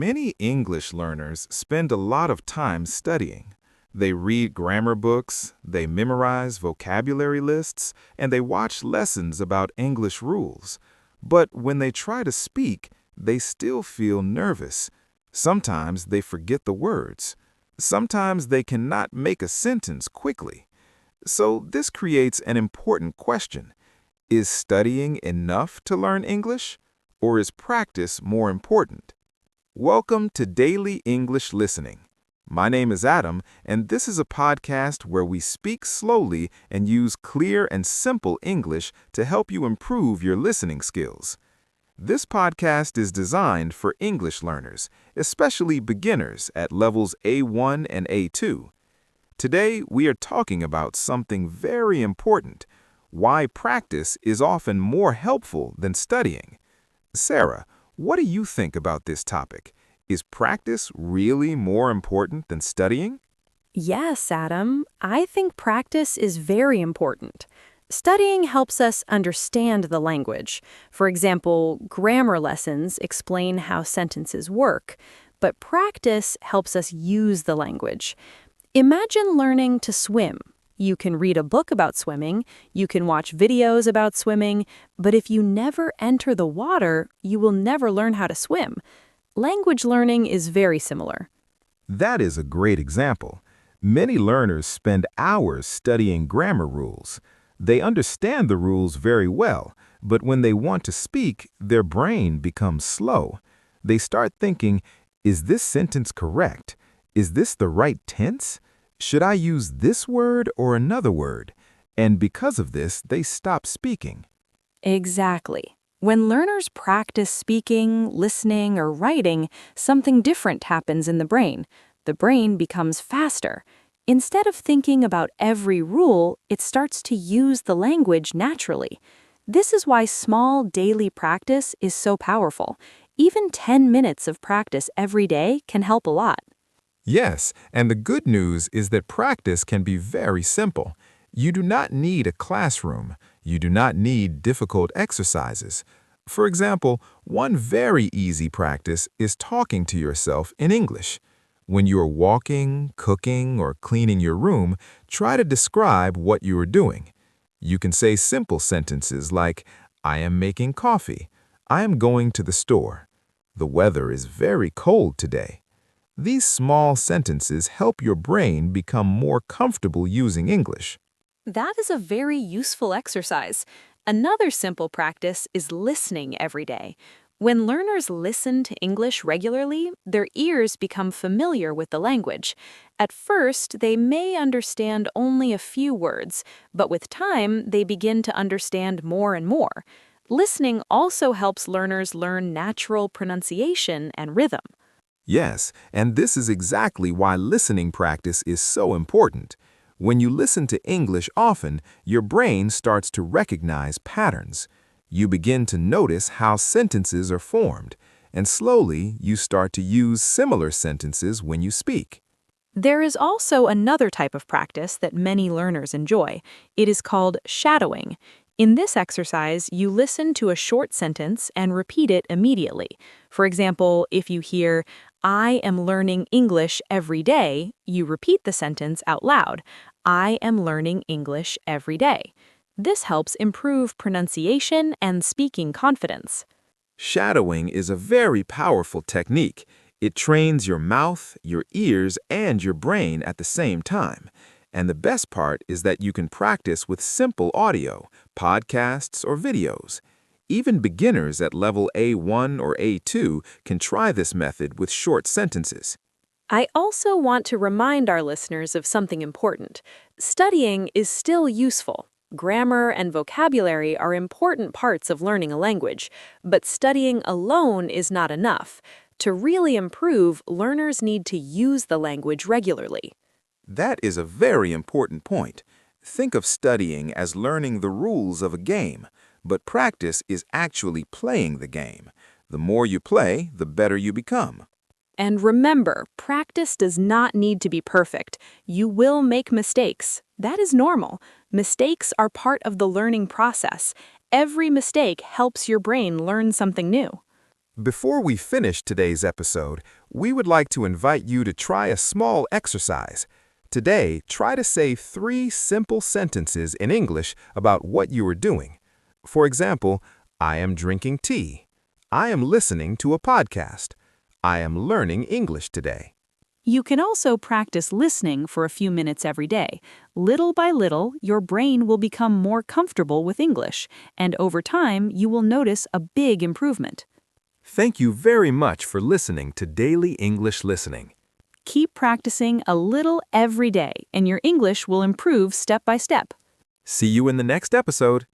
Many English learners spend a lot of time studying. They read grammar books, they memorize vocabulary lists, and they watch lessons about English rules. But when they try to speak, they still feel nervous. Sometimes they forget the words. Sometimes they cannot make a sentence quickly. So this creates an important question. Is studying enough to learn English, or is practice more important? Welcome to Daily English Listening. My name is Adam, and this is a podcast where we speak slowly and use clear and simple English to help you improve your listening skills. This podcast is designed for English learners, especially beginners at levels A1 and A2. Today, we are talking about something very important: why practice is often more helpful than studying. Sara, what do you think about this topic? Is practice really more important than studying? Yes, Adam. I think practice is very important. Studying helps us understand the language. For example, grammar lessons explain how sentences work, but practice helps us use the language. Imagine learning to swim. You can read a book about swimming, you can watch videos about swimming, but if you never enter the water, you will never learn how to swim. Language learning is very similar. That is a great example. Many learners spend hours studying grammar rules. They understand the rules very well, but when they want to speak, their brain becomes slow. They start thinking, is this sentence correct? Is this the right tense? Should I use this word or another word? And because of this, they stop speaking. Exactly. When learners practice speaking, listening, or writing, something different happens in the brain. The brain becomes faster. Instead of thinking about every rule, it starts to use the language naturally. This is why small daily practice is so powerful. Even 10 minutes of practice every day can help a lot. Yes, and the good news is that practice can be very simple. You do not need a classroom. You do not need difficult exercises. For example, one very easy practice is talking to yourself in English. When you are walking, cooking, or cleaning your room, try to describe what you are doing. You can say simple sentences like, I am making coffee. I am going to the store. The weather is very cold today. These small sentences help your brain become more comfortable using English. That is a very useful exercise. Another simple practice is listening every day. When learners listen to English regularly, their ears become familiar with the language. At first, they may understand only a few words, but with time, they begin to understand more and more. Listening also helps learners learn natural pronunciation and rhythm. Yes, and this is exactly why listening practice is so important. When you listen to English often, your brain starts to recognize patterns. You begin to notice how sentences are formed, and slowly you start to use similar sentences when you speak. There is also another type of practice that many learners enjoy. It is called shadowing. In this exercise, you listen to a short sentence and repeat it immediately. For example, if you hear, I am learning English every day, you repeat the sentence out loud. I am learning English every day. This helps improve pronunciation and speaking confidence. Shadowing is a very powerful technique. It trains your mouth, your ears, and your brain at the same time. And the best part is that you can practice with simple audio, podcasts, or videos. Even beginners at level A1 or A2 can try this method with short sentences. I also want to remind our listeners of something important. Studying is still useful. Grammar and vocabulary are important parts of learning a language, but studying alone is not enough. To really improve, learners need to use the language regularly. That is a very important point. Think of studying as learning the rules of a game, but practice is actually playing the game. The more you play, the better you become. And remember, practice does not need to be perfect. You will make mistakes. That is normal. Mistakes are part of the learning process. Every mistake helps your brain learn something new. Before we finish today's episode, we would like to invite you to try a small exercise. Today, try to say 3 simple sentences in English about what you are doing. For example, I am drinking tea. I am listening to a podcast. I am learning English today. You can also practice listening for a few minutes every day. Little by little, your brain will become more comfortable with English, and over time, you will notice a big improvement. Thank you very much for listening to Daily English Listening. Keep practicing a little every day, and your English will improve step by step. See you in the next episode.